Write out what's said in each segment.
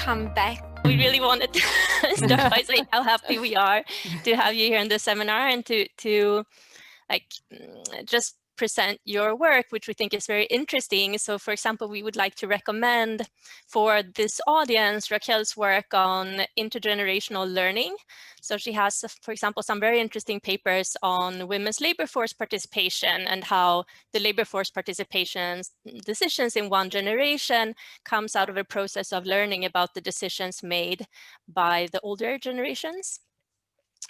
welcome back. We really wanted to start by saying how happy we are to have you here in the seminar and to just present your work, which we think is very interesting. So for example, we would like to recommend for this audience Raquel's work on intergenerational learning. So she has, for example, some very interesting papers on women's labor force participation and how the labor force participation decisions in one generation comes out of a process of learning about the decisions made by the older generations.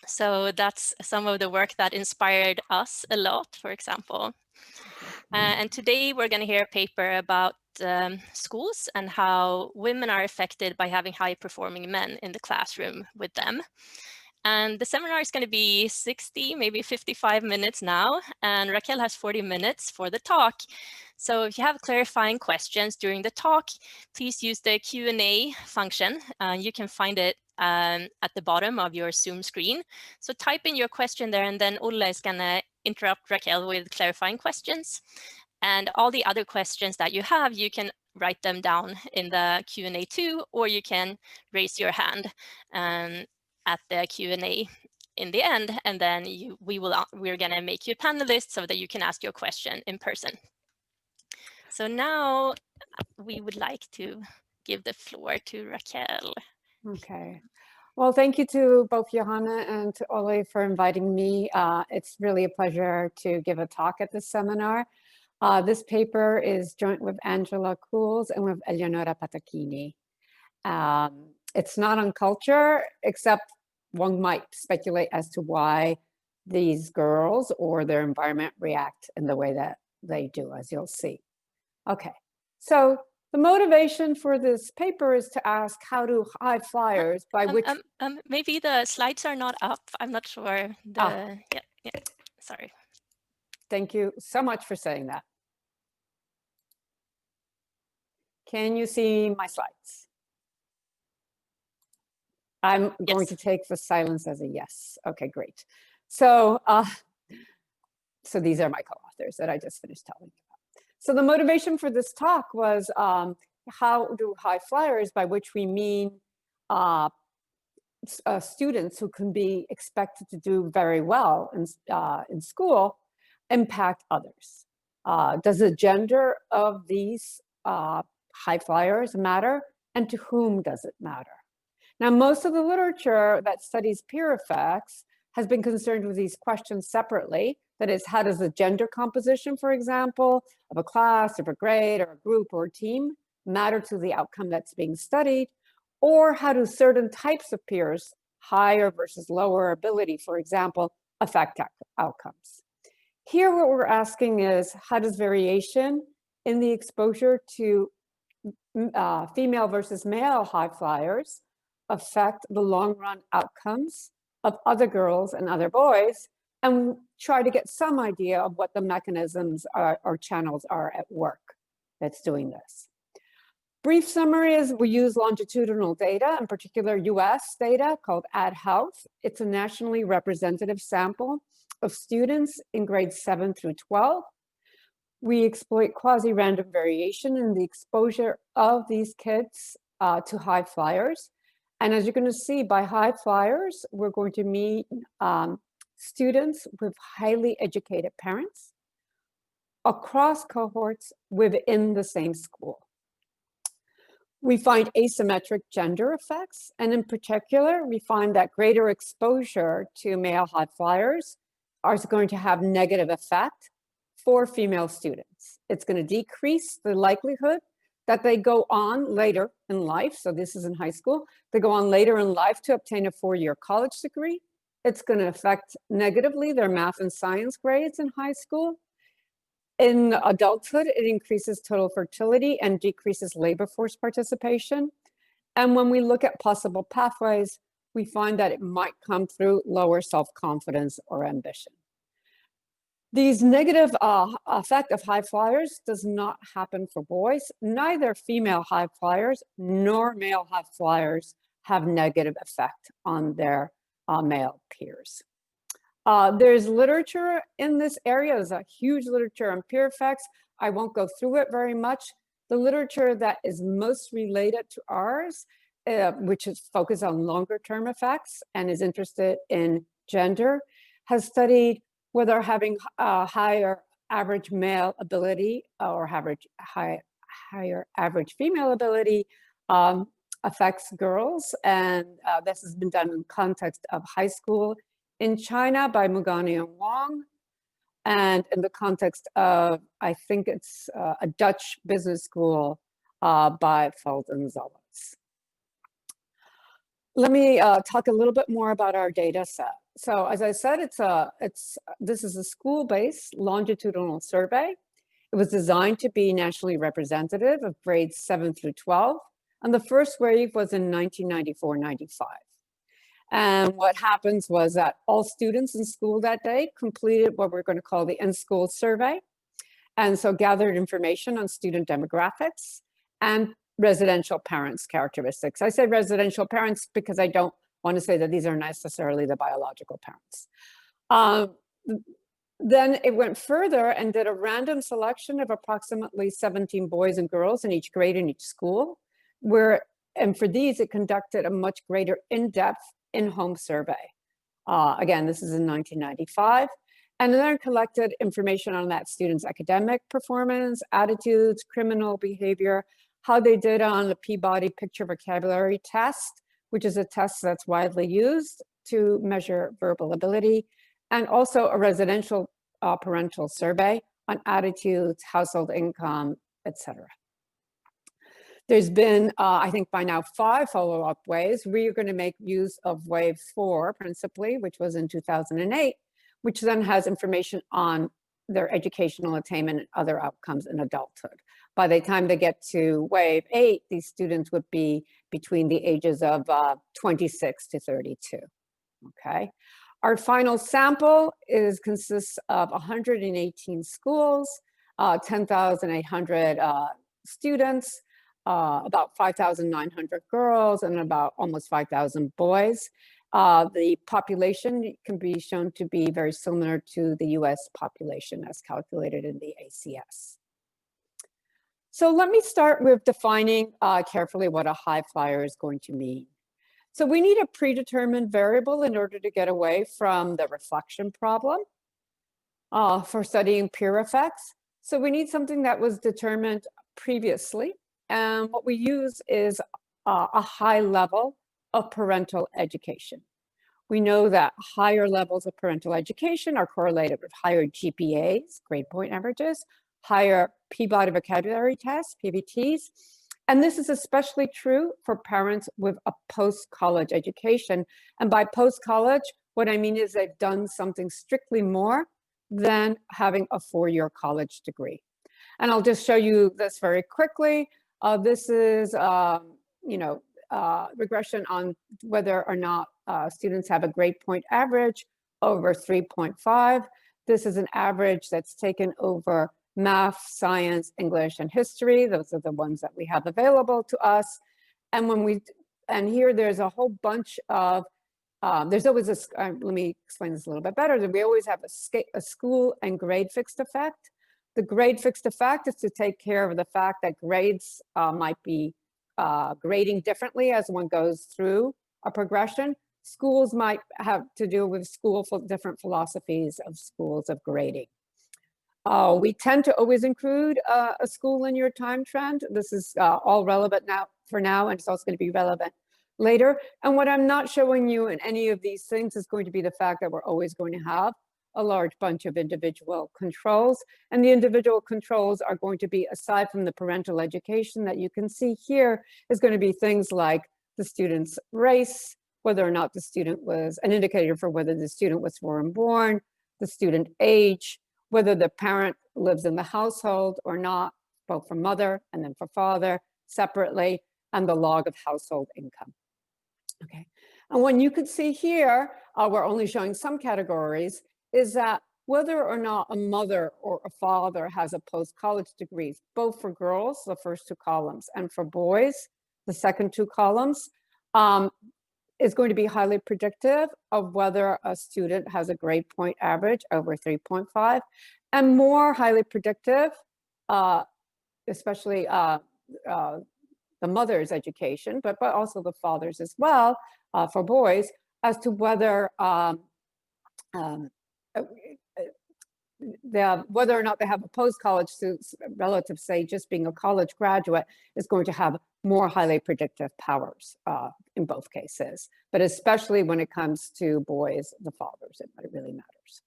So that's some of the work that inspired us a lot, for example. And today we're going to hear a paper about schools and how women are affected by having high-performing men in the classroom with them. And the seminar is going to be 60, maybe 55 minutes now, and Raquel has 40 minutes for the talk. So if you have clarifying questions during the talk, please use the Q&A function. You can find it at the bottom of your Zoom screen. So type in your question there, and then Ulla is going to interrupt Raquel with clarifying questions. And all the other questions that you have, you can write them down in the Q&A too, or you can raise your hand at the Q&A in the end, and then we're going to make you a panelist so that you can ask your question in person. So now we would like to give the floor to Raquel. Okay. Well, thank you to both Johanna and to Ole for inviting me. It's really a pleasure to give a talk at this seminar. This paper is joint with Angela Cools and with Eleonora Patacchini. It's not on culture, except one might speculate as to why these girls or their environment react in the way that they do, as you'll see. Okay, so the motivation for this paper is to ask how do high flyers by which... Maybe the slides are not up. I'm not sure. Yeah, sorry. Thank you so much for saying that. Can you see my slides? I'm going to take the silence as a yes. Okay, great. So, so these are my co-authors that I just finished telling you about. So the motivation for this talk was how do high flyers, by which we mean students who can be expected to do very well in school, impact others? Does the gender of these high flyers matter, and to whom does it matter? Now, most of the literature that studies peer effects has been concerned with these questions separately. That is, how does the gender composition, for example, of a class, of a grade, or a group, or a team matter to the outcome that's being studied? Or how do certain types of peers, higher versus lower ability, for example, affect outcomes? Here, what we're asking is, how does variation in the exposure to female versus male high flyers affect the long-run outcomes of other girls and other boys, and try to get some idea of what the mechanisms or channels are at work that's doing this. Brief summary is we use longitudinal data, in particular US data called AdHealth. It's a nationally representative sample of students in grades 7 through 12. We exploit quasi-random variation in the exposure of these kids to high flyers. And as you're going to see, by high flyers, we're going to meet students with highly educated parents across cohorts within the same school. We find asymmetric gender effects, and in particular, we find that greater exposure to male high flyers is going to have negative effect for female students. It's going to decrease the likelihood that they go on later in life, so this is in high school, they go on later in life to obtain a 4-year college degree. It's going to affect negatively their math and science grades in high school. In adulthood, it increases total fertility and decreases labor force participation. And when we look at possible pathways, we find that it might come through lower self-confidence or ambition. These negative effect of high flyers does not happen for boys. Neither female high flyers nor male high flyers have negative effect on their male peers. There's literature in this area. There's a huge literature on peer effects. I won't go through it very much. The literature that is most related to ours which is focused on longer term effects and is interested in gender, has studied whether having higher average male ability or higher average female ability affects girls. And this has been done in the context of high school in China by Mugani and Wong, and in the context of, I think it's a Dutch business school by Feld and Zolitz. Let me talk a little bit more about our data set. So as I said, this is a school-based longitudinal survey. It was designed to be nationally representative of grades 7 through 12. And the first wave was in 1994-95. And what happens was that all students in school that day completed what we're going to call the in-school survey. And so gathered information on student demographics and residential parents' characteristics. I say residential parents because I don't want to say that these are necessarily the biological parents. Then it went further and did a random selection of approximately 17 boys and girls in each grade in each school, and for these, it conducted a much greater in-depth in-home survey. Again, this is in 1995. And then collected information on that student's academic performance, attitudes, criminal behavior, how they did on the Peabody Picture Vocabulary Test, which is a test that's widely used to measure verbal ability, and also a residential parental survey on attitudes, household income, etc. There's been, I think by now, 5 follow-up waves. We are going to make use of wave 4 principally, which was in 2008, which then has information on their educational attainment and other outcomes in adulthood. By the time they get to wave 8, these students would be between the ages of 26 to 32, okay? Our final sample consists of 118 schools, 10,800 students, about 5,900 girls, and about almost 5,000 boys. The population can be shown to be very similar to the US population as calculated in the ACS. So let me start with defining carefully what a high flyer is going to mean. So we need a predetermined variable in order to get away from the reflection problem for studying peer effects. So we need something that was determined previously. And what we use is a high level of parental education. We know that higher levels of parental education are correlated with higher GPAs, grade point averages, higher Peabody Vocabulary Tests, PVTs. And this is especially true for parents with a post-college education. And by post-college, what I mean is they've done something strictly more than having a 4-year college degree. And I'll just show you this very quickly. This is, regression on whether or not students have a grade point average over 3.5. This is an average that's taken over math, science, English, and history. Those are the ones that we have available to us. And here there's a whole bunch of, there's always let me explain this a little bit better. We always have a school and grade fixed effect. The grade fixed effect is to take care of the fact that grades might be grading differently as one goes through a progression. Schools might have to do with different philosophies of schools of grading. We tend to always include a school linear time trend. This is all relevant for now, and it's also going to be relevant later. And what I'm not showing you in any of these things is going to be the fact that we're always going to have a large bunch of individual controls. And the individual controls are going to be, aside from the parental education that you can see here, is going to be things like the student's race, whether or not the student was an indicator for whether the student was foreign born, the student age, whether the parent lives in the household or not, both for mother and then for father separately, and the log of household income. Okay, and when you can see here, we're only showing some categories, is that whether or not a mother or a father has a post-college degree, both for girls, the first 2 columns, and for boys, the second 2 columns, is going to be highly predictive of whether a student has a grade point average over 3.5, and more highly predictive, especially the mother's education, but also the father's as well, for boys, as to whether whether or not they have a post-college relative, say, just being a college graduate, is going to have more highly predictive powers in both cases, but especially when it comes to boys, the fathers, it really matters.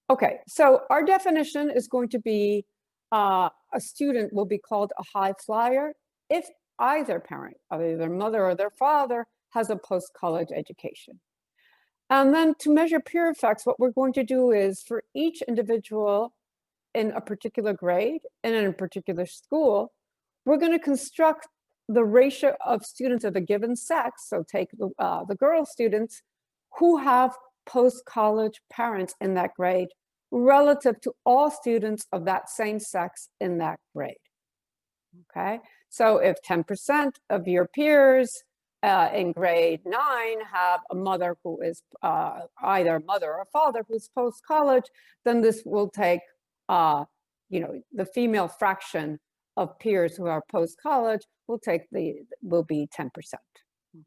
Okay, so our definition is going to be a student will be called a high flyer if either parent, either their mother or their father, has a post-college education. And then to measure peer effects, what we're going to do is for each individual in a particular grade and in a particular school, we're going to construct the ratio of students of a given sex, so take the girl students who have post-college parents in that grade relative to all students of that same sex in that grade. Okay, so if 10% of your peers in grade 9 have a mother who is either mother or father who's post-college, then this will take, the female fraction of peers who are post-college will be 10%.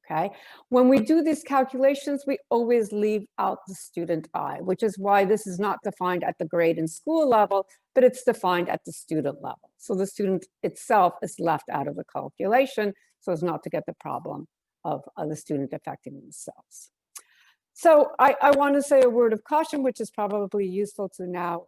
Okay, when we do these calculations, we always leave out the student I, which is why this is not defined at the grade and school level, but it's defined at the student level. So the student itself is left out of the calculation so as not to get the problem of the student affecting themselves. So I want to say a word of caution, which is probably useful to now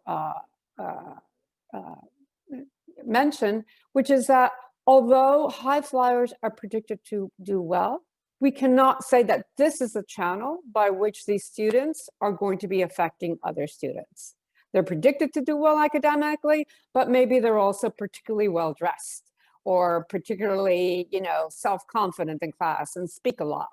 mention, which is that although high flyers are predicted to do well, we cannot say that this is a channel by which these students are going to be affecting other students. They're predicted to do well academically, but maybe they're also particularly well dressed or particularly, self-confident in class and speak a lot.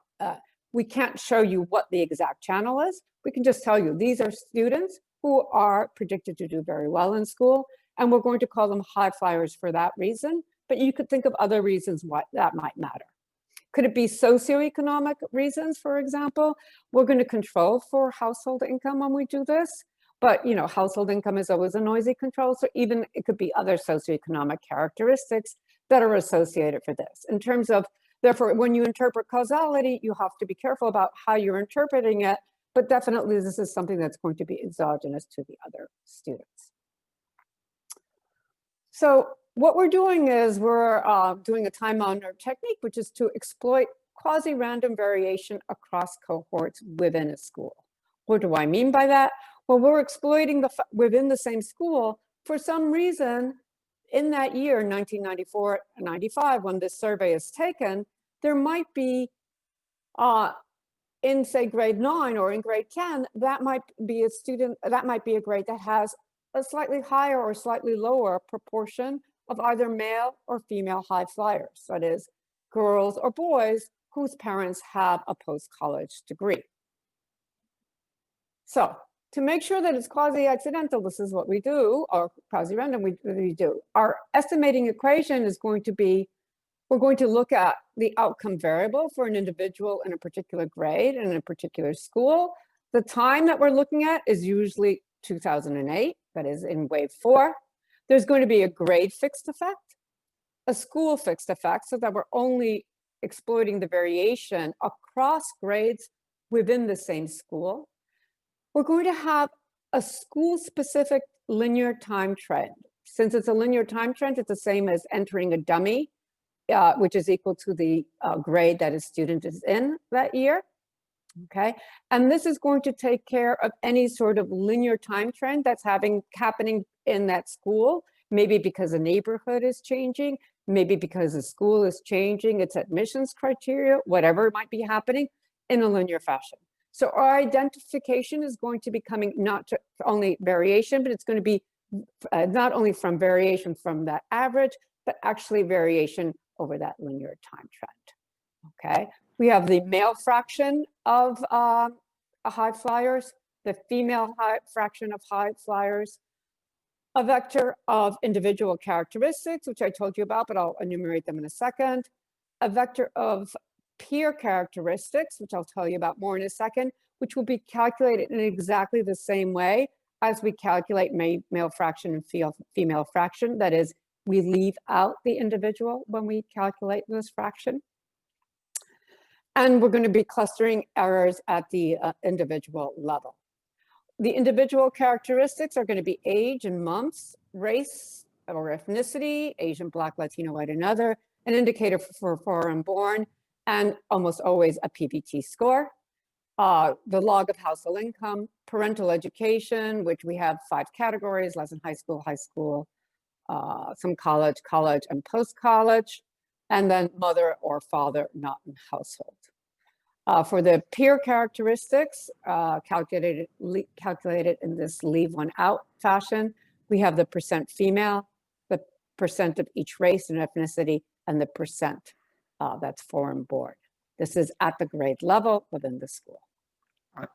We can't show you what the exact channel is. We can just tell you these are students who are predicted to do very well in school, and we're going to call them high flyers for that reason. But you could think of other reasons why that might matter. Could it be socioeconomic reasons, for example? We're going to control for household income when we do this, but household income is always a noisy control, so even it could be other socioeconomic characteristics that are associated for this. In terms of, therefore, when you interpret causality, you have to be careful about how you're interpreting it, but definitely this is something that's going to be exogenous to the other students. So what we're doing is we're doing a time-honored technique, which is to exploit quasi-random variation across cohorts within a school. What do I mean by that? Well, we're exploiting within the same school, for some reason, in that year, 1994-95, when this survey is taken, there might be, in say grade 9 or in grade 10, that might be a grade that has a slightly higher or slightly lower proportion of either male or female high flyers, that is, girls or boys whose parents have a post-college degree. So to make sure that it's quasi-accidental, this is what we do, or quasi-random, we do. Our estimating equation is going to be, we're going to look at the outcome variable for an individual in a particular grade and in a particular school. The time that we're looking at is usually 2008, that is in wave 4. There's going to be a grade fixed effect, a school fixed effect, so that we're only exploiting the variation across grades within the same school. We're going to have a school-specific linear time trend. Since it's a linear time trend, it's the same as entering a dummy, which is equal to the grade that a student is in that year. Okay, and this is going to take care of any sort of linear time trend that's happening in that school, maybe because the neighborhood is changing, maybe because the school is changing its admissions criteria, whatever might be happening in a linear fashion. So our identification is going to be coming not only variation, but it's going to be not only from variation from that average, but actually variation over that linear time trend. Okay. We have the male fraction of high flyers, the female fraction of high flyers, a vector of individual characteristics, which I told you about, but I'll enumerate them in a second, a vector of peer characteristics, which I'll tell you about more in a second, which will be calculated in exactly the same way as we calculate male fraction and female fraction, that is we leave out the individual when we calculate this fraction. And we're going to be clustering errors at the individual level. The individual characteristics are going to be age and months, race or ethnicity, Asian, Black, Latino, white, and other, an indicator for foreign born, and almost always a PVT score. The log of household income, parental education, which we have 5 categories: less than high school, some college, and post-college, and then mother or father not in household. For the peer characteristics, calculated in this leave one out fashion, we have the percent female, the percent of each race and ethnicity, and the percent that's foreign born. This is at the grade level within the school.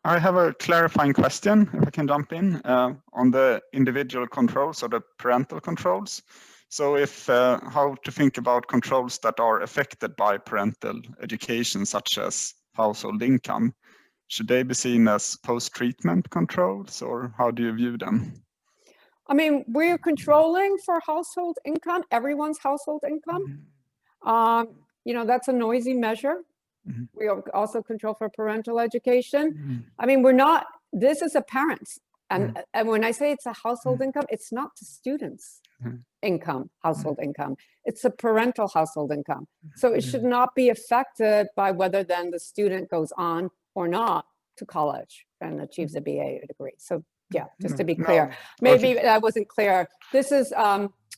I have a clarifying question, if I can jump in, on the individual controls or the parental controls. So if how to think about controls that are affected by parental education, such as household income, should they be seen as post-treatment controls, or how do you view them? I mean, we're controlling for household income, everyone's household income. You know, that's a noisy measure. Mm-hmm. We also control for parental education. Mm-hmm. I mean, we're not, this is a parent's. And when I say it's a household income, it's not the student's income, household income. It's a parental household income. So it should not be affected by whether then the student goes on or not to college and achieves a BA degree. So yeah, just to be clear, maybe that wasn't clear. This is,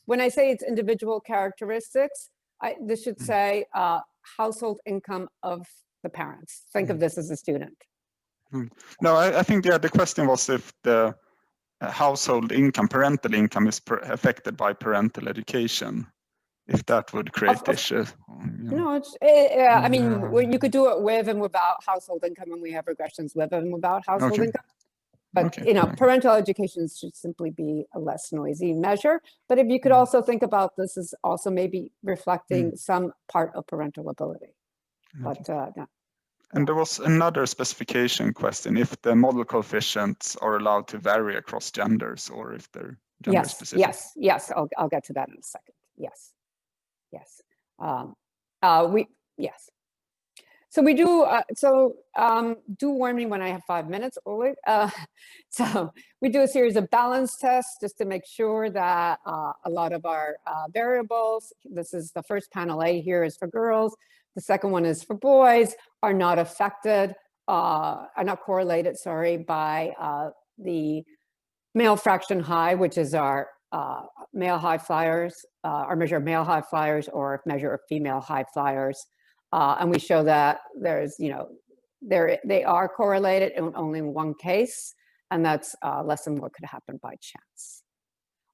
when I say it's individual characteristics, this should say household income of the parents. Think of this as a student. No, I think the question was if the household income, parental income, is affected by parental education, if that would create issues. No, I mean, you could do it with and without household income, and we have regressions with and without household income. But you know, parental education should simply be a less noisy measure. But if you could also think about this as also maybe reflecting some part of parental ability. But no. And there was another specification question, if the model coefficients are allowed to vary across genders, or if they're gender specific. Yes. I'll get to that in a second. Yes. So we do, do warn me when I have 5 minutes, Oleg. So we do a series of balance tests just to make sure that a lot of our variables, this is the first panel A here is for girls, the second one is for boys, are not affected, are not correlated, by the male fraction high, which is our male high flyers, our measure of male high flyers or measure of female high flyers. And we show that there's, they are correlated in only one case, and that's less than what could happen by chance.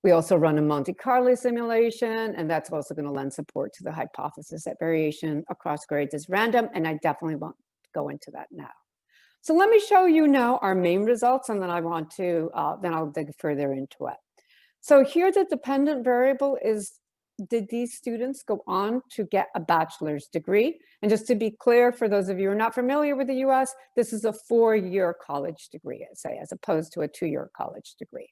We also run a Monte Carlo simulation, and that's also going to lend support to the hypothesis that variation across grades is random, and I definitely won't go into that now. So let me show you now our main results, and then I want to, then I'll dig further into it. So here the dependent variable is, did these students go on to get a bachelor's degree? And just to be clear, for those of you who are not familiar with the US, this is a 4-year college degree, as opposed to a 2-year college degree.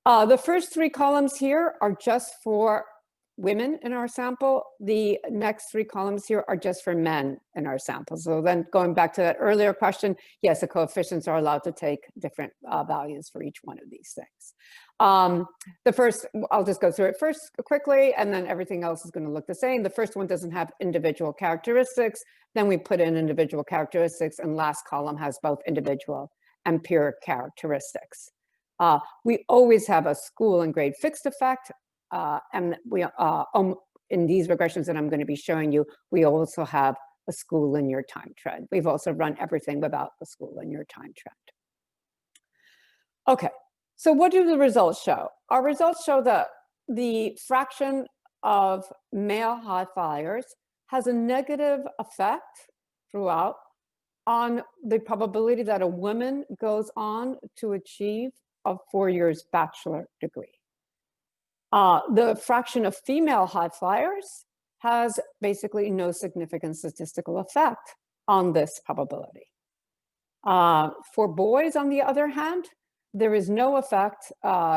The first 3 columns here are just for women in our sample. The next 3 columns here are just for men in our sample. So then going back to that earlier question, yes, the coefficients are allowed to take different values for each one of these things. The first, I'll just go through it first quickly, and then everything else is going to look the same. The first one doesn't have individual characteristics. Then we put in individual characteristics, and last column has both individual and peer characteristics. We always have a school and grade fixed effect, and we in these regressions that I'm going to be showing you, we also have a school linear time trend. We've also run everything without the school linear time trend. Okay, so what do the results show? Our results show that the fraction of male high flyers has a negative effect throughout on the probability that a woman goes on to achieve a 4 years bachelor degree. The fraction of female high flyers has basically no significant statistical effect on this probability. For boys, on the other hand, there is no effect,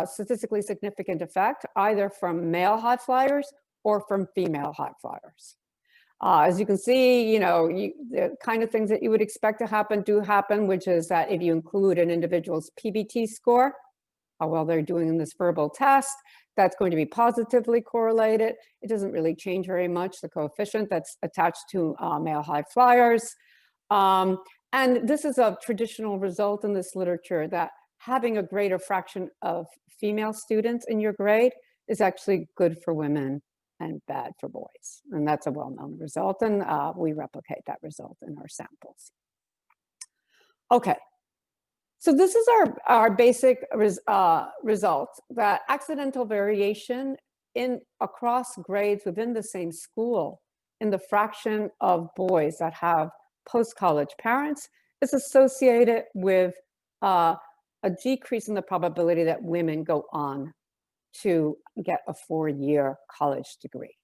statistically significant effect, either from male high flyers or from female high flyers. As you can see, the kind of things that you would expect to happen do happen, which is that if you include an individual's PBT score, how well they're doing in this verbal test, that's going to be positively correlated. It doesn't really change very much, the coefficient that's attached to male high flyers. And this is a traditional result in this literature that having a greater fraction of female students in your grade is actually good for women and bad for boys. And that's a well-known result, and we replicate that result in our samples. Okay, so this is our basic result, that accidental variation across grades within the same school in the fraction of boys that have post-college parents is associated with a decrease in the probability that women go on to get a 4-year college degree.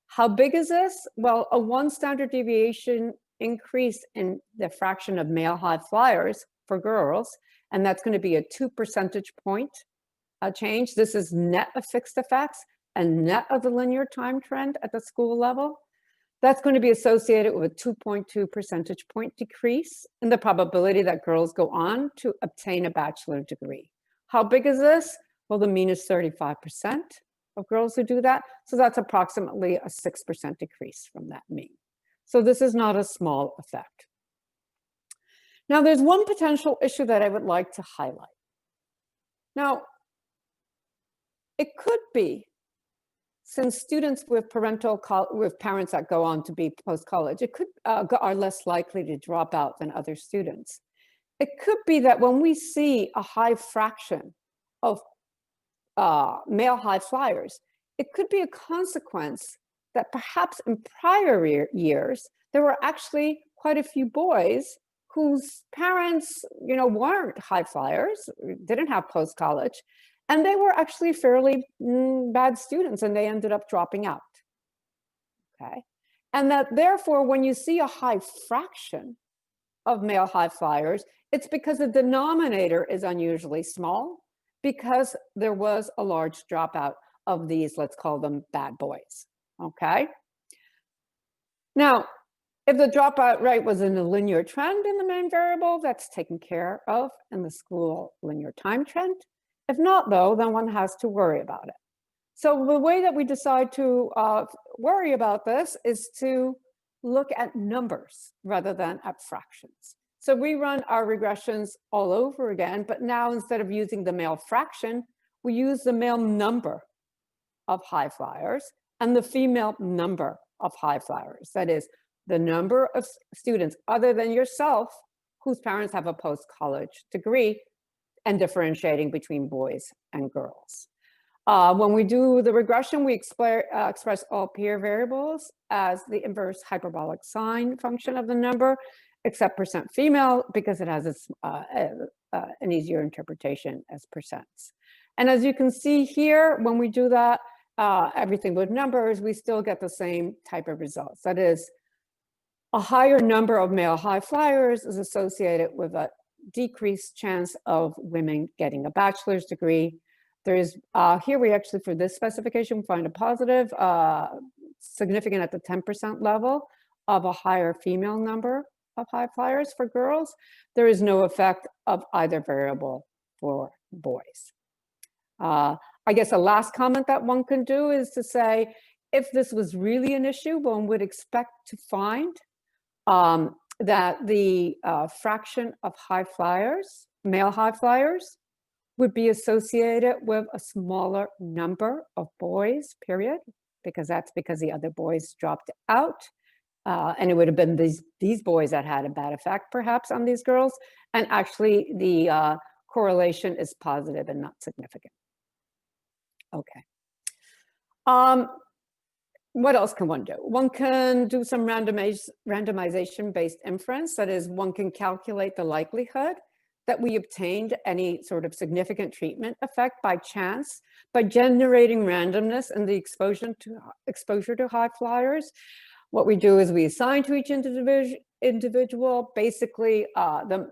How big is this? Well, a 1 standard deviation increase in the fraction of male high flyers for girls, and that's going to be a 2 percentage point change. This is net of fixed effects and net of the linear time trend at the school level. That's going to be associated with a 2.2 percentage point decrease in the probability that girls go on to obtain a bachelor degree. How big is this? Well, the mean is 35% of girls who do that. So that's approximately a 6% decrease from that mean. So this is not a small effect. Now, there's one potential issue that I would like to highlight. Now, it could be, since students with parents that go on to be post-college, are less likely to drop out than other students. It could be that when we see a high fraction of male high flyers, it could be a consequence that perhaps in prior years, there were actually quite a few boys whose parents, weren't high flyers, didn't have post-college, and they were actually fairly bad students, and they ended up dropping out, okay? And that therefore, when you see a high fraction of male high flyers, it's because the denominator is unusually small, because there was a large dropout of these, let's call them bad boys, okay? Now, if the dropout rate was in a linear trend in the main variable, that's taken care of in the school linear time trend. If not, though, then one has to worry about it. So the way that we decide to worry about this is to look at numbers rather than at fractions. So we run our regressions all over again, but now instead of using the male fraction, we use the male number of high flyers and the female number of high flyers. That is, the number of students other than yourself whose parents have a post-college degree, and differentiating between boys and girls. When we do the regression, we express all peer variables as the inverse hyperbolic sine function of the number, except percent female, because it has an easier interpretation as percents. And as you can see here, when we do that, everything with numbers, we still get the same type of results. That is, a higher number of male high flyers is associated with a decreased chance of women getting a bachelor's degree. There is, here we actually, for this specification, find a positive, significant at the 10% level of a higher female number of high flyers for girls. There is no effect of either variable for boys. I guess a last comment that one can do is to say, if this was really an issue, one would expect to find that the fraction of high flyers, male high flyers, would be associated with a smaller number of boys, period, because that's because the other boys dropped out. And it would have been these boys that had a bad effect, perhaps, on these girls. And actually, the correlation is positive and not significant. Okay. What else can one do? One can do some randomization-based inference. That is, one can calculate the likelihood that we obtained any sort of significant treatment effect by chance by generating randomness in the exposure to high flyers. What we do is we assign to each individual basically the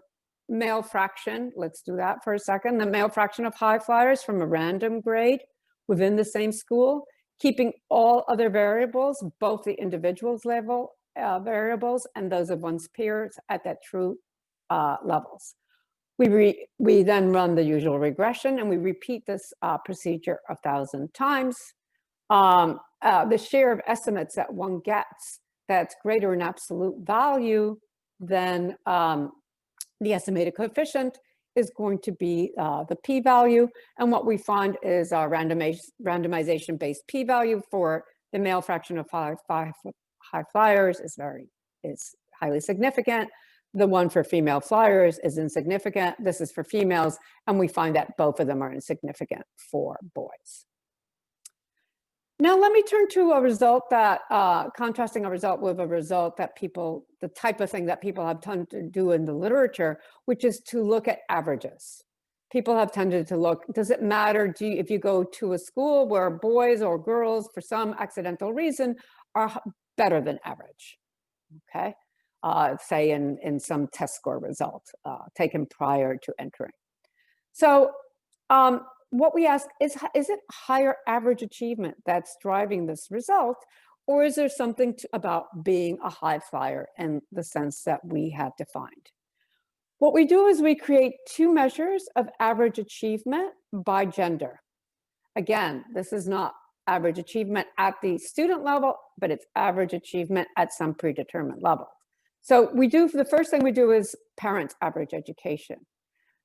male fraction. Let's do that for a second. The male fraction of high flyers from a random grade within the same school, keeping all other variables, both the individual's level variables and those of one's peers at that true levels. We then run the usual regression and we repeat this procedure 1,000 times. The share of estimates that one gets that's greater in absolute value than the estimated coefficient is going to be the p-value. And what we find is our randomization-based p-value for the male fraction of high flyers is highly significant. The one for female flyers is insignificant. This is for females, and we find that both of them are insignificant for boys. Now let me turn to a result that, contrasting a result with a result that the type of thing that people have tended to do in the literature, which is to look at averages. People have tended to look, does it matter if you go to a school where boys or girls, for some accidental reason, are better than average, okay? Say in some test score result taken prior to entering. So what we ask is it higher average achievement that's driving this result, or is there something about being a high flyer in the sense that we have defined? What we do is we create two measures of average achievement by gender. Again, this is not average achievement at the student level, but it's average achievement at some predetermined level. So the first thing we do is parents' average education.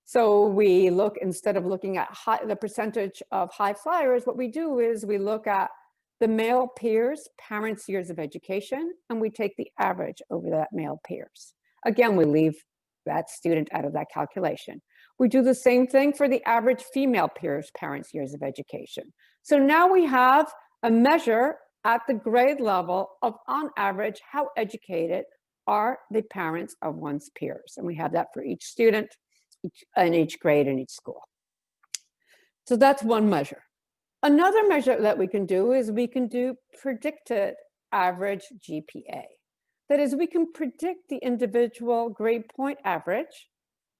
So we look, instead of looking at the percentage of high flyers, what we do is we look at the male peers' parents' years of education, and we take the average over that male peers. Again, we leave that student out of that calculation. We do the same thing for the average female peers' parents' years of education. So now we have a measure at the grade level of, on average, how educated are the parents of one's peers. And we have that for each student in each grade in each school. So that's one measure. Another measure that we can do is we can do predicted average GPA. That is, we can predict the individual grade point average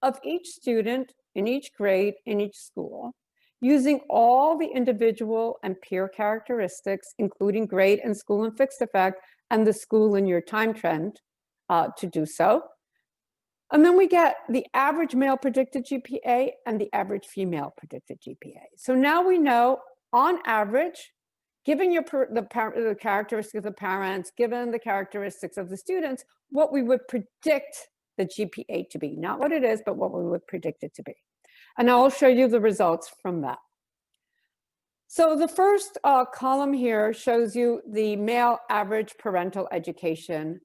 of each student in each grade in each school using all the individual and peer characteristics, including grade and school and fixed effect and the school in your time trend to do so. And then we get the average male predicted GPA and the average female predicted GPA. So now we know, on average, given the characteristics of the parents, given the characteristics of the students, what we would predict the GPA to be. Not what it is, but what we would predict it to be. And I'll show you the results from that. So the first column here shows you the male average parental education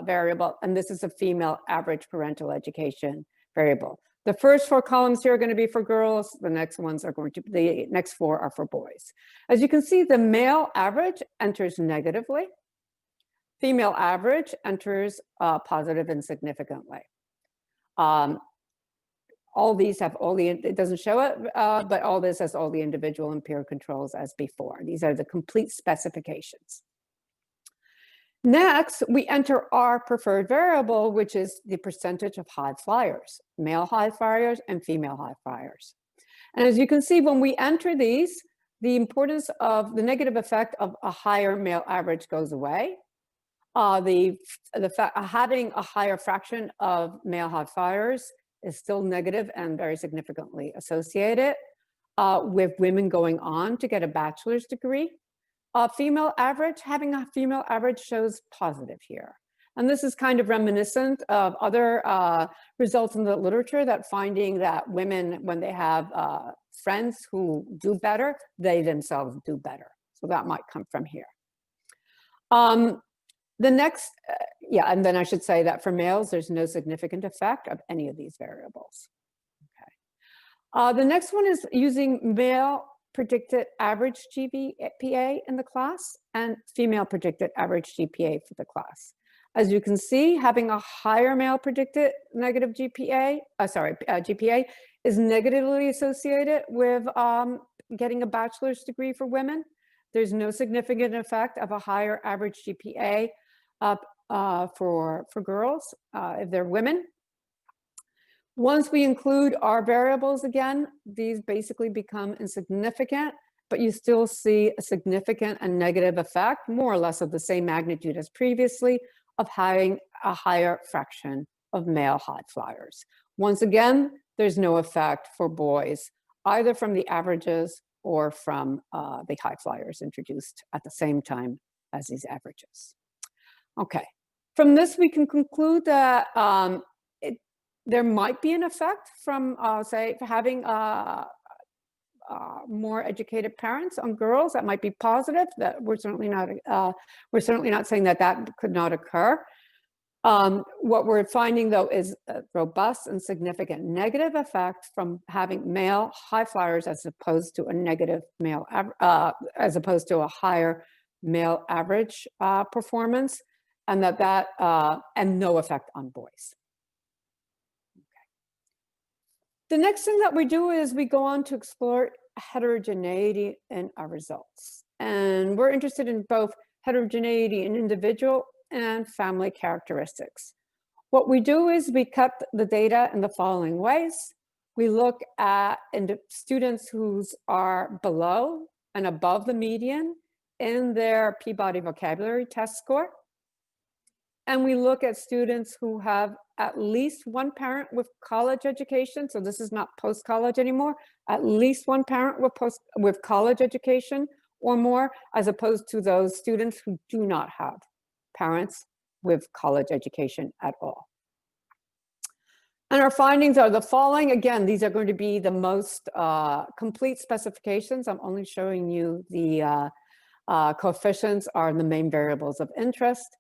variable, and this is a female average parental education variable. The first 4 columns here are going to be for girls. The next next 4 are for boys. As you can see, the male average enters negatively. Female average enters positive and significantly. All these have it doesn't show it, but all this has all the individual and peer controls as before. These are the complete specifications. Next, we enter our preferred variable, which is the percentage of high flyers, male high flyers and female high flyers. And as you can see, when we enter these, the importance of the negative effect of a higher male average goes away. Having a higher fraction of male high flyers is still negative and very significantly associated with women going on to get a bachelor's degree. Female average, having a female average shows positive here. And this is kind of reminiscent of other results in the literature that finding that women, when they have friends who do better, they themselves do better. So that might come from here. The next, and then I should say that for males, there's no significant effect of any of these variables. Okay. The next one is using male predicted average GPA in the class and female predicted average GPA for the class. As you can see, having a higher male predicted negative GPA is negatively associated with getting a bachelor's degree for women. There's no significant effect of a higher average GPA for girls if they're women. Once we include our variables again, these basically become insignificant, but you still see a significant and negative effect, more or less of the same magnitude as previously, of having a higher fraction of male high flyers. Once again, there's no effect for boys, either from the averages or from the high flyers introduced at the same time as these averages. Okay, from this we can conclude that there might be an effect from, say, having more educated parents on girls. That might be positive. That we're certainly not saying that that could not occur. What we're finding, though, is a robust and significant negative effect from having male high flyers as opposed to a negative male, as opposed to a higher male average performance, and and no effect on boys. Okay. The next thing that we do is we go on to explore heterogeneity in our results, and we're interested in both heterogeneity in individual and family characteristics. What we do is we cut the data in the following ways. We look at students who are below and above the median in their Peabody vocabulary test score. And we look at students who have at least one parent with college education. So this is not post-college anymore. At least one parent with college education or more, as opposed to those students who do not have parents with college education at all. And our findings are the following. Again, these are going to be the most complete specifications. I'm only showing you the coefficients are the main variables of interest.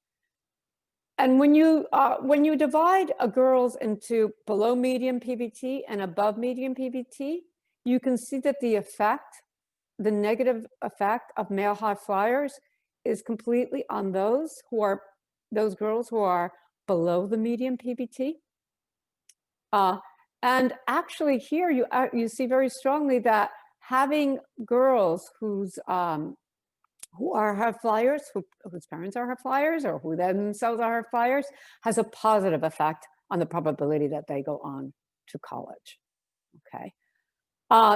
And when you divide girls into below median PBT and above median PBT, you can see that the negative effect of male high flyers is completely on those girls who are below the median PBT. And actually here you see very strongly that having girls who are high flyers, whose parents are high flyers, or who themselves are high flyers, has a positive effect on the probability that they go on to college. Okay.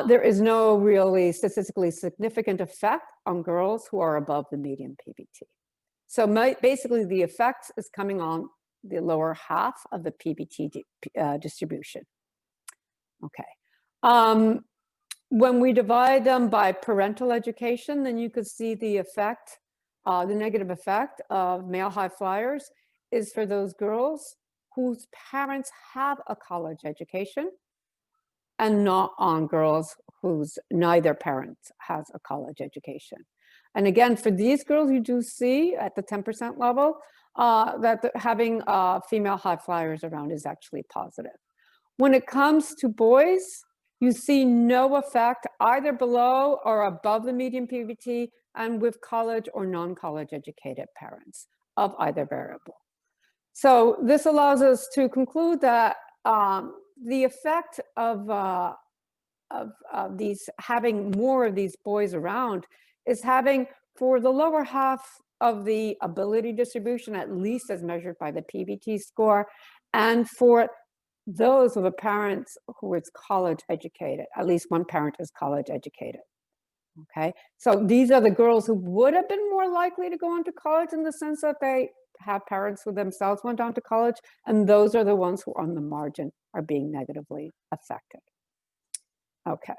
There is no really statistically significant effect on girls who are above the median PBT. So basically the effect is coming on the lower half of the PBT distribution. Okay. When we divide them by parental education, then you could see the effect, the negative effect of male high flyers is for those girls whose parents have a college education, and not on girls whose neither parent has a college education. And again, for these girls, you do see at the 10% level that having female high flyers around is actually positive. When it comes to boys, you see no effect either below or above the median PBT and with college or non-college educated parents of either variable. So this allows us to conclude that the effect of having more of these boys around is having, for the lower half of the ability distribution, at least as measured by the PBT score, and for those of a parent who is college educated, at least one parent is college educated. Okay, so these are the girls who would have been more likely to go on to college in the sense that they have parents who themselves went on to college, and those are the ones who on the margin are being negatively affected. Okay.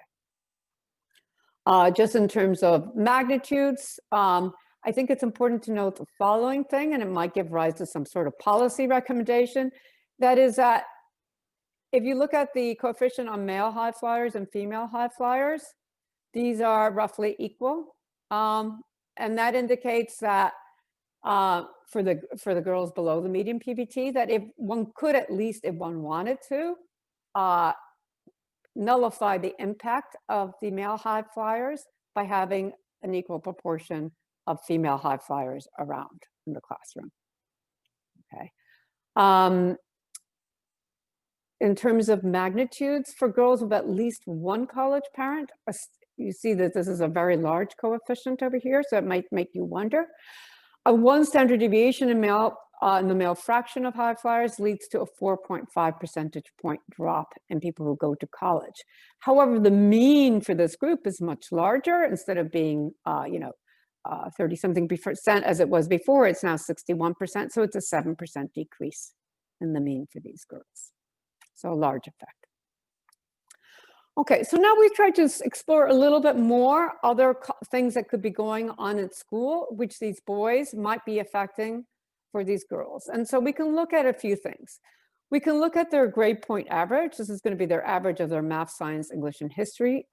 Just in terms of magnitudes, I think it's important to note the following thing, and it might give rise to some sort of policy recommendation. That is that if you look at the coefficient on male high flyers and female high flyers, these are roughly equal. And that indicates that for the girls below the median PBT, that if one could at least, if one wanted to, nullify the impact of the male high flyers by having an equal proportion of female high flyers around in the classroom. Okay. In terms of magnitudes, for girls with at least one college parent, you see that this is a very large coefficient over here, so it might make you wonder. A 1 standard deviation in male in the male fraction of high flyers leads to a 4.5 percentage point drop in people who go to college. However, the mean for this group is much larger. Instead of being, 30-something percent as it was before, it's now 61%. So it's a 7% decrease in the mean for these girls. So a large effect. Okay, so now we've tried to explore a little bit more other things that could be going on at school, which these boys might be affecting for these girls. And so we can look at a few things. We can look at their grade point average. This is going to be their average of their math, science, English, and history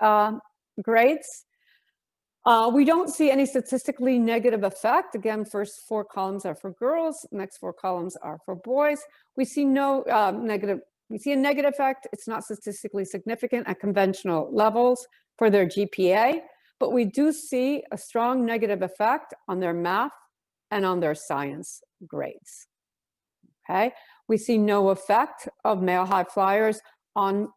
grades. We don't see any statistically negative effect. Again, first 4 columns are for girls, next 4 columns are for boys. We see no negative. We see a negative effect. It's not statistically significant at conventional levels for their GPA, but we do see a strong negative effect on their math and on their science grades. Okay, we see no effect of male high flyers on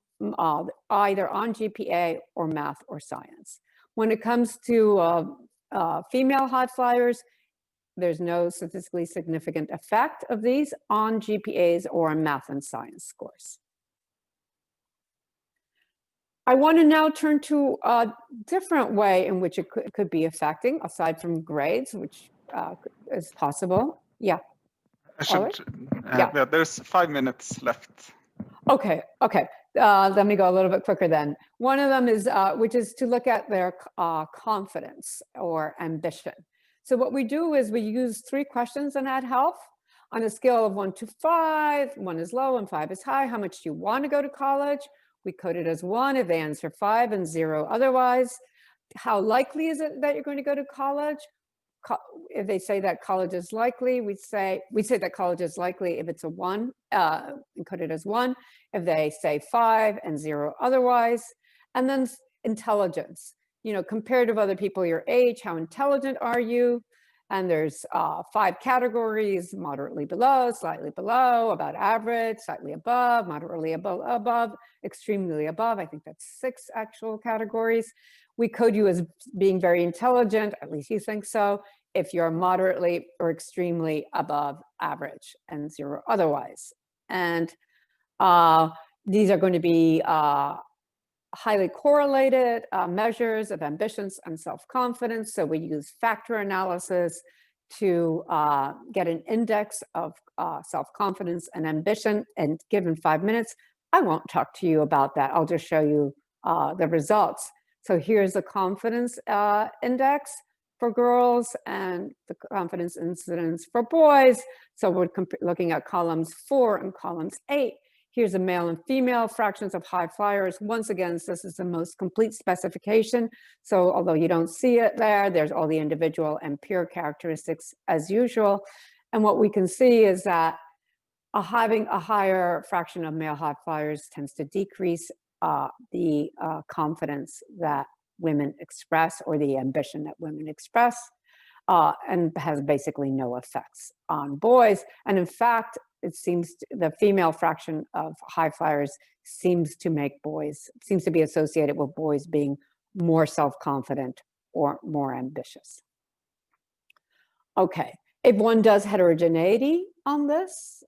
either on GPA or math or science. When it comes to female high flyers, there's no statistically significant effect of these on GPAs or on math and science scores. I want to now turn to a different way in which it could be affecting, aside from grades, which is possible. Yeah. I should, yeah, there's 5 minutes left. Okay. Let me go a little bit quicker then. One of them is, which is to look at their confidence or ambition. So what we do is we use 3 questions in AdHealth on a scale of 1 to 5. 1 is low and 5 is high. How much do you want to go to college? We code it as 1 if they answer 5 and 0 otherwise. How likely is it that you're going to go to college? If they say that college is likely, we say that college is likely if it's a 1, and code it as 1. If they say 5 and 0 otherwise. And then intelligence. You know, compared to other people your age, how intelligent are you? And there's 5 categories: moderately below, slightly below, about average, slightly above, moderately above, extremely above. I think that's 6 actual categories. We code you as being very intelligent, at least you think so, if you're moderately or extremely above average and 0 otherwise. And these are going to be highly correlated measures of ambitions and self-confidence. So we use factor analysis to get an index of self-confidence and ambition. And given 5 minutes, I won't talk to you about that. I'll just show you the results. So here's the confidence index for girls and the confidence incidence for boys. So we're looking at columns 4 and columns 8. Here's the male and female fractions of high flyers. Once again, this is the most complete specification. So although you don't see it there, there's all the individual and peer characteristics as usual. And what we can see is that having a higher fraction of male high flyers tends to decrease the confidence that women express or the ambition that women express, and has basically no effects on boys. And in fact, it seems the female fraction of high flyers seems to be associated with boys being more self-confident or more ambitious. Okay, if one does heterogeneity on this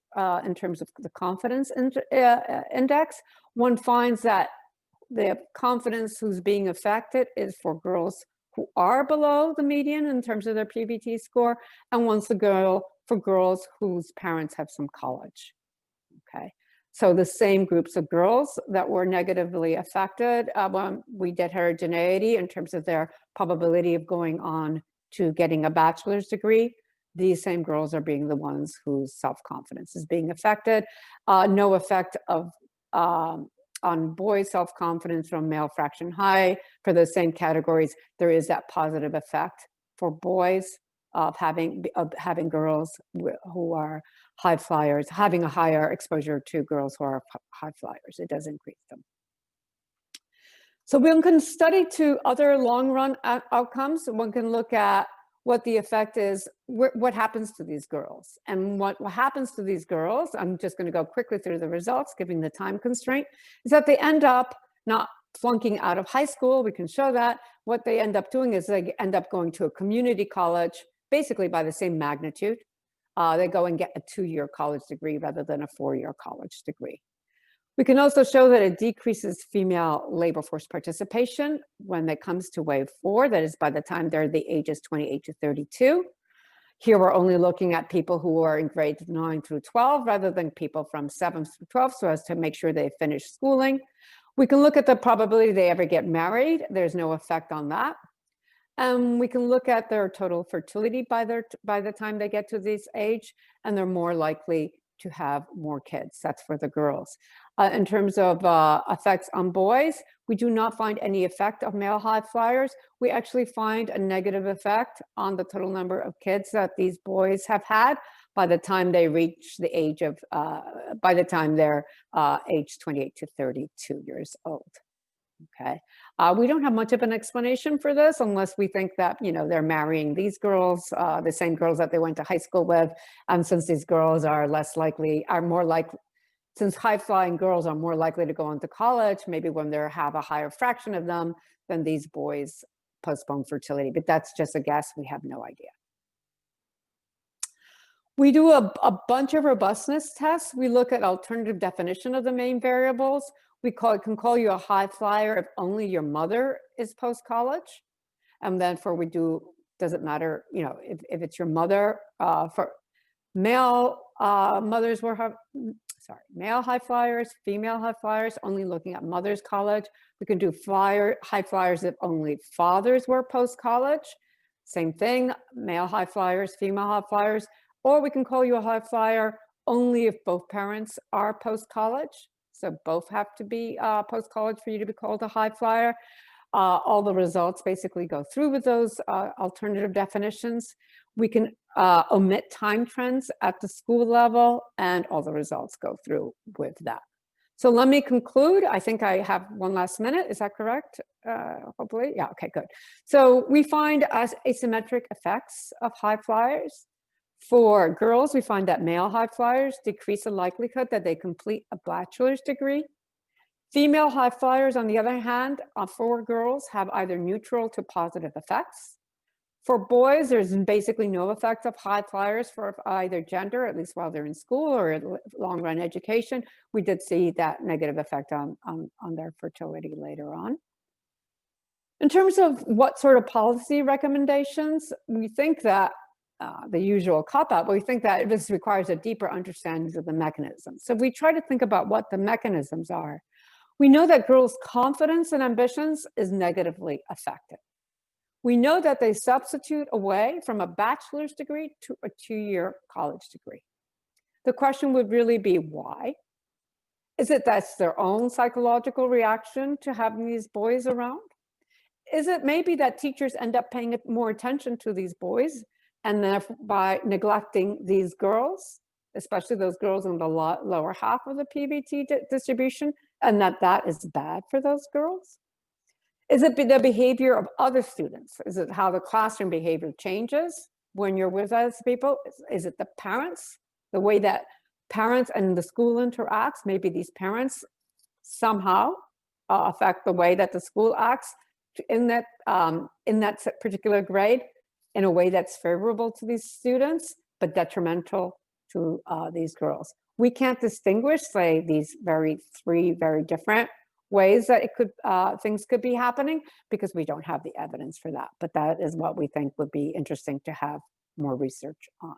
in terms of the confidence index, one finds that the confidence who's being affected is for girls who are below the median in terms of their PBT score, and for girls whose parents have some college. Okay, so the same groups of girls that were negatively affected when we did heterogeneity in terms of their probability of going on to getting a bachelor's degree, these same girls are being the ones whose self-confidence is being affected. No effect of on boys' self-confidence from male fraction high. For those same categories, there is that positive effect for boys of having girls who are high flyers, having a higher exposure to girls who are high flyers. It does increase them. So one can study to other long-run outcomes. One can look at what the effect is, what happens to these girls. And what happens to these girls, I'm just going to go quickly through the results, given the time constraint, is that they end up not flunking out of high school. We can show that. What they end up doing is they end up going to a community college, basically by the same magnitude they go and get a 2-year college degree rather than a 4-year college degree. We can also show that it decreases female labor force participation when it comes to wave 4, that is by the time they're the ages 28 to 32. Here we're only looking at people who are in grades 9 through 12 rather than people from 7 through 12, so as to make sure they finish schooling. We can look at the probability they ever get married. There's no effect on that. We can look at their total fertility by the time they get to this age, and they're more likely to have more kids. That's for the girls. In terms of effects on boys, we do not find any effect of male high flyers. We actually find a negative effect on the total number of kids that these boys have had by the time they reach the age of, by the time they're age 28 to 32 years old. Okay, we don't have much of an explanation for this unless we think that, you know, they're marrying these girls, the same girls that they went to high school with. And since these girls are more likely, since high-flying girls are more likely to go on to college, maybe when they have a higher fraction of them, then these boys postpone fertility. But that's just a guess. We have no idea. We do a bunch of robustness tests. We look at alternative definition of the main variables. We can call you a high flyer if only your mother is post-college. And then does it matter, you know, if it's your mother, for male mothers male high flyers, female high flyers, only looking at mother's college. We can do high flyers if only fathers were post-college. Same thing, male high flyers, female high flyers. Or we can call you a high flyer only if both parents are post-college. So both have to be post-college for you to be called a high flyer. All the results basically go through with those alternative definitions. We can omit time trends at the school level, and all the results go through with that. So let me conclude. I think I have 1 last minute. Is that correct? Hopefully, yeah, okay, good. So we find asymmetric effects of high flyers. For girls, we find that male high flyers decrease the likelihood that they complete a bachelor's degree. Female high flyers, on the other hand, for girls, have either neutral to positive effects. For boys, there's basically no effect of high flyers for either gender, at least while they're in school or long-run education. We did see that negative effect on their fertility later on. In terms of what sort of policy recommendations, we think that the usual cop-out, but we think that this requires a deeper understanding of the mechanisms. So we try to think about what the mechanisms are. We know that girls' confidence and ambitions is negatively affected. We know that they substitute away from a bachelor's degree to a 2-year college degree. The question would really be why? Is it that's their own psychological reaction to having these boys around? Is it maybe that teachers end up paying more attention to these boys and thereby neglecting these girls, especially those girls in the lower half of the PVT distribution, and that is bad for those girls? Is it the behavior of other students? Is it how the classroom behavior changes when you're with other people? Is it the parents, the way that parents and the school interacts? Maybe these parents somehow affect the way that the school acts in that particular grade in a way that's favorable to these students, but detrimental to these girls. We can't distinguish, say, these three very different ways that things could be happening because we don't have the evidence for that. But that is what we think would be interesting to have more research on.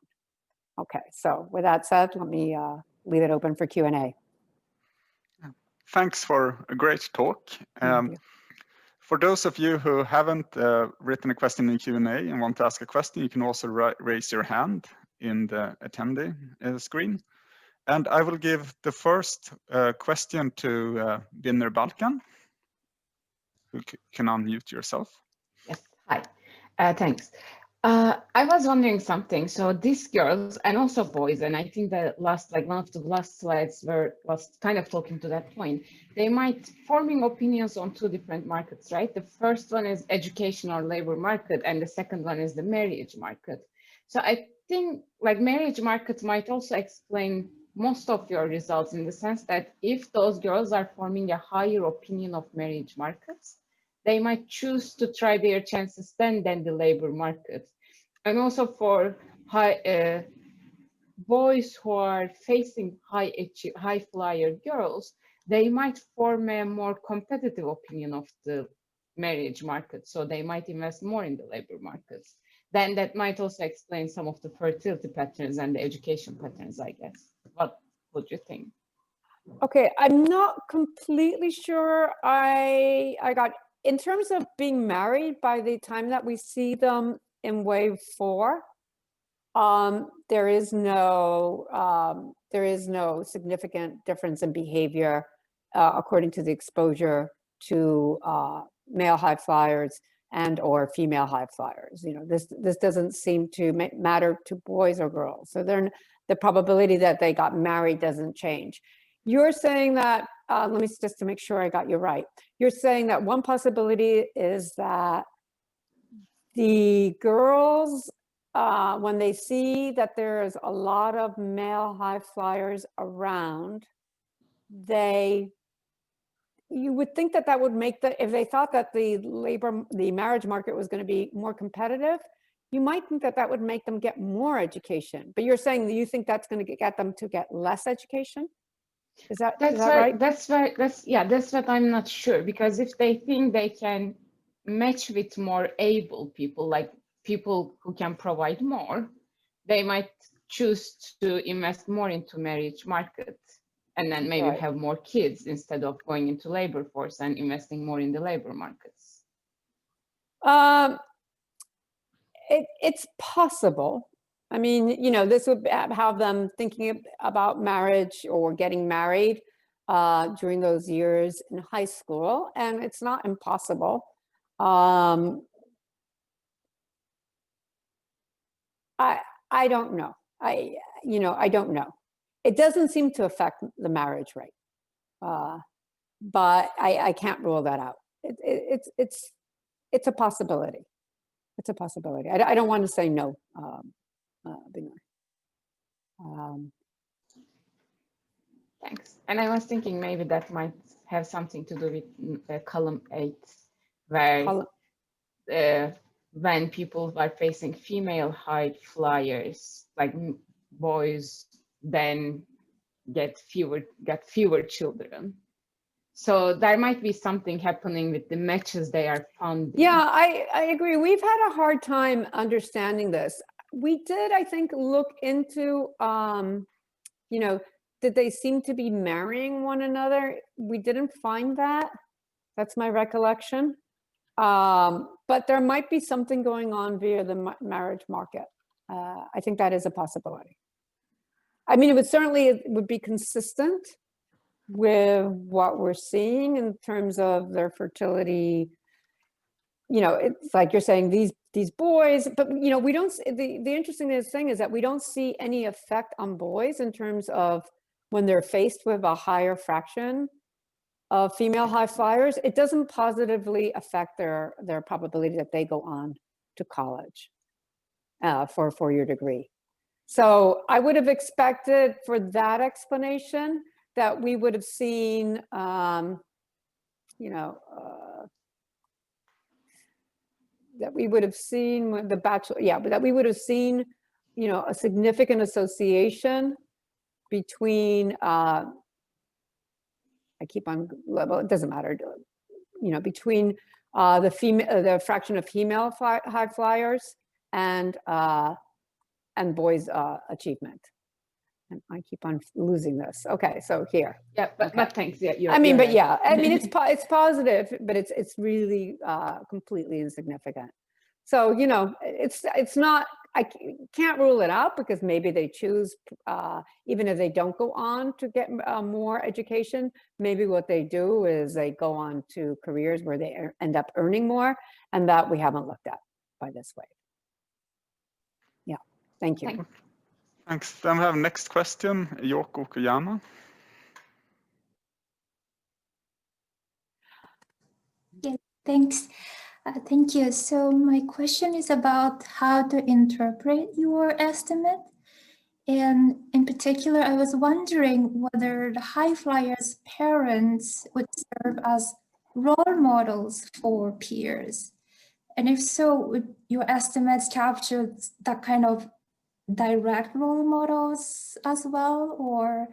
Okay, so with that said, let me leave it open for Q&A. Thanks for a great talk. For those of you who haven't written a question in Q&A and want to ask a question, you can also raise your hand in the attendee screen. And I will give the first question to Binner Balkan, who can unmute yourself. Yes, hi, thanks. I was wondering something. So these girls and also boys, and I think that one of the last slides was kind of talking to that point. They might forming opinions on 2 different markets, right? The first one is education or labor market, and the second one is the marriage market. So I think like marriage market might also explain most of your results in the sense that if those girls are forming a higher opinion of marriage markets, they might choose to try their chances then than the labor market. And also for boys who are facing high flyer girls, they might form a more competitive opinion of the marriage market. So they might invest more in the labor markets. Then that might also explain some of the fertility patterns and the education patterns, I guess. What would you think? Okay, I'm not completely sure I got, in terms of being married, by the time that we see them in wave 4, there is no significant difference in behavior according to the exposure to male high flyers and or female high flyers. You know, this doesn't seem to matter to boys or girls. So the probability that they got married doesn't change. You're saying that, let me just to make sure I got you right. You're saying that one possibility is that the girls, when they see that there's a lot of male high flyers around, you would think that would make if they thought that the marriage market was going to be more competitive, you might think that would make them get more education. But you're saying that you think that's going to get them to get less education? Is that right? That's what I'm not sure, because if they think they can match with more able people, like people who can provide more, they might choose to invest more into marriage market and then maybe have more kids instead of going into labor force and investing more in the labor markets. It's possible. I mean, you know, this would have them thinking about marriage or getting married during those years in high school, and it's not impossible. I don't know. I don't know. It doesn't seem to affect the marriage rate, but I can't rule that out. It's a possibility. It's a possibility. I don't want to say no. Thanks. And I was thinking maybe that might have something to do with column 8, where when people are facing female high flyers, like boys, then get fewer children. So there might be something happening with the matches they are funding. Yeah, I agree. We've had a hard time understanding this. We did, I think, look into, you know, did they seem to be marrying one another? We didn't find that. That's my recollection. But there might be something going on via the marriage market. I think that is a possibility. I mean, it would be consistent with what we're seeing in terms of their fertility. You know, it's like you're saying, these boys, but you know, we don't, the interesting thing is that we don't see any effect on boys in terms of when they're faced with a higher fraction of female high flyers. It doesn't positively affect their probability that they go on to college for a 4-year degree. So I would have expected for that explanation that we would have seen, you know, that we would have seen with the bachelor, but that we would have seen, you know, a significant association between, I keep on, well, it doesn't matter, you know, between the fraction of female high flyers and boys' achievement. And I keep on losing this. Okay, so here. Yeah, but thanks. Yeah, I mean, it's positive, but it's really completely insignificant. So, you know, it's not, I can't rule it out, because maybe they choose, even if they don't go on to get more education, maybe what they do is they go on to careers where they end up earning more, and that we haven't looked at by this way. Yeah, thank you. Thanks. Then we have next question, Yoko Okuyama. Yeah, thanks. Thank you. So my question is about how to interpret your estimate. And in particular, I was wondering whether the high flyers' parents would serve as role models for peers. And if so, would your estimates capture that kind of direct role models as well, or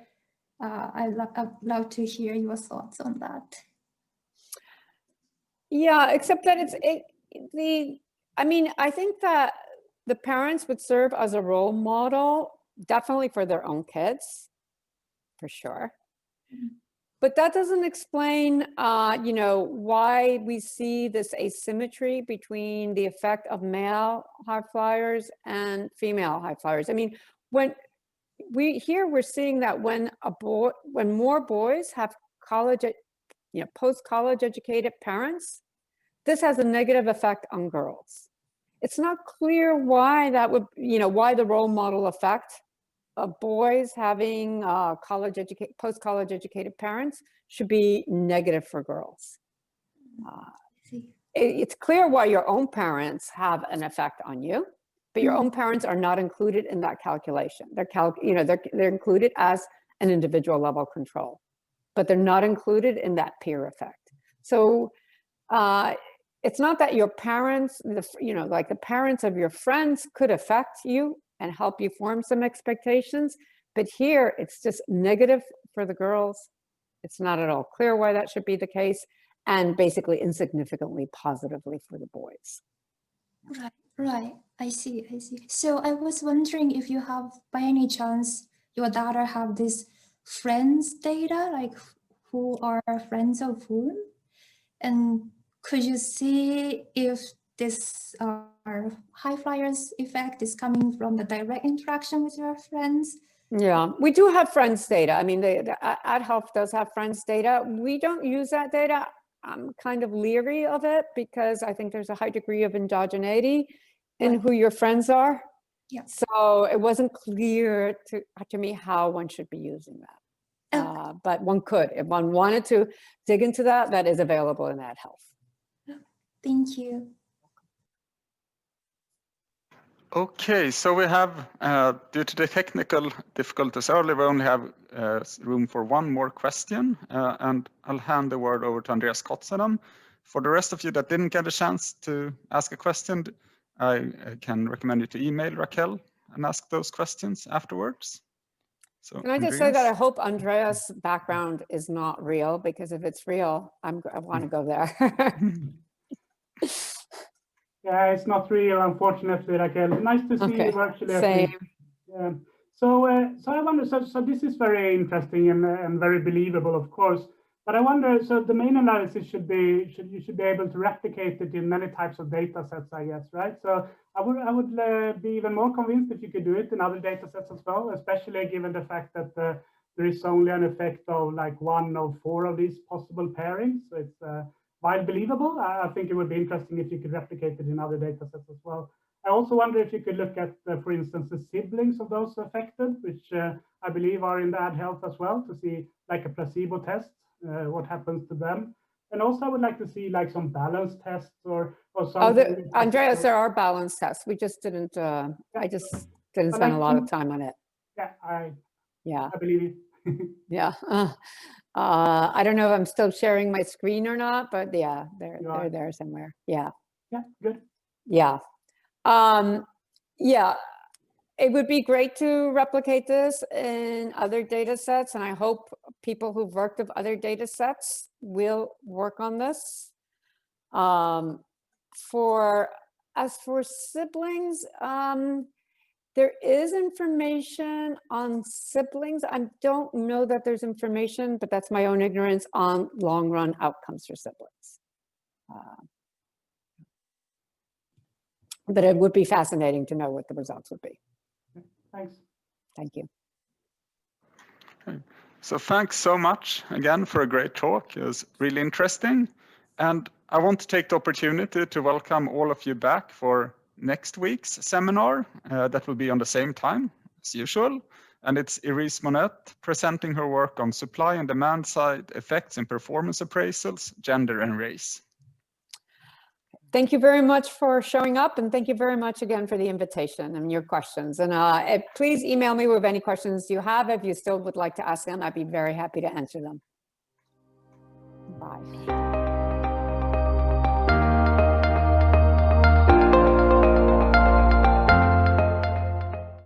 I'd love to hear your thoughts on that. Yeah, except that I mean, I think that the parents would serve as a role model, definitely for their own kids, for sure. But that doesn't explain, you know, why we see this asymmetry between the effect of male high flyers and female high flyers. I mean, when we're seeing that when more boys have college, you know, post-college educated parents, this has a negative effect on girls. It's not clear why that would, you know, why the role model effect of boys having post-college educated parents should be negative for girls. It's clear why your own parents have an effect on you, but your own parents are not included in that calculation. They're included as an individual level control, but they're not included in that peer effect. So it's not that your parents, like the parents of your friends could affect you and help you form some expectations, but here it's just negative for the girls. It's not at all clear why that should be the case, and basically insignificantly positively for the boys. Right. I see. So I was wondering if you have, by any chance, your daughter have this friends data, like who are friends of whom? And could you see if this high flyers effect is coming from the direct interaction with your friends? Yeah, we do have friends data. I mean, the AdHealth does have friends data. We don't use that data. I'm kind of leery of it because I think there's a high degree of endogeneity in who your friends are. Yeah. So it wasn't clear to me how one should be using that. But one could, if one wanted to dig into that, that is available in AdHealth. Thank you. Okay, so we have, due to the technical difficulties earlier, we only have room for one more question, and I'll hand the word over to Andreas Kotzenen. For the rest of you that didn't get a chance to ask a question, I can recommend you to email Raquel and ask those questions afterwards. So, Can I just say that I hope Andreas' background is not real, because if it's real, I want to go there. Yeah, it's not real, unfortunately, Raquel. Nice to see you actually. Same. So I wonder, so this is very interesting and very believable, of course. But I wonder, so the main analysis should be, you should be able to replicate it in many types of data sets, I guess, right? So I would be even more convinced if you could do it in other data sets as well, especially given the fact that there is only an effect of like 1 of 4 of these possible pairings. So it's while believable, I think it would be interesting if you could replicate it in other data sets as well. I also wonder if you could look at, for instance, the siblings of those affected, which I believe are in the AdHealth as well, to see like a placebo test, what happens to them. And also I would like to see like some balance tests or something. Andreas, there are balance tests. We just didn't, I just didn't spend a lot of time on it. Yeah, I believe it. Yeah. I don't know if I'm still sharing my screen or not, but yeah, they're there somewhere. Yeah. Yeah, good. Yeah. Yeah, it would be great to replicate this in other data sets, and I hope people who've worked with other data sets will work on this. As for siblings, there is information on siblings. I don't know that there's information, but that's my own ignorance on long run outcomes for siblings. But it would be fascinating to know what the results would be. Thanks. Thank you. Okay. So thanks so much again for a great talk. It was really interesting. And I want to take the opportunity to welcome all of you back for next week's seminar that will be on the same time as usual. And it's Iris Monette presenting her work on supply and demand side effects in performance appraisals, gender and race. Thank you very much for showing up, and thank you very much again for the invitation and your questions. And please email me with any questions you have. If you still would like to ask them, I'd be very happy to answer them. Bye.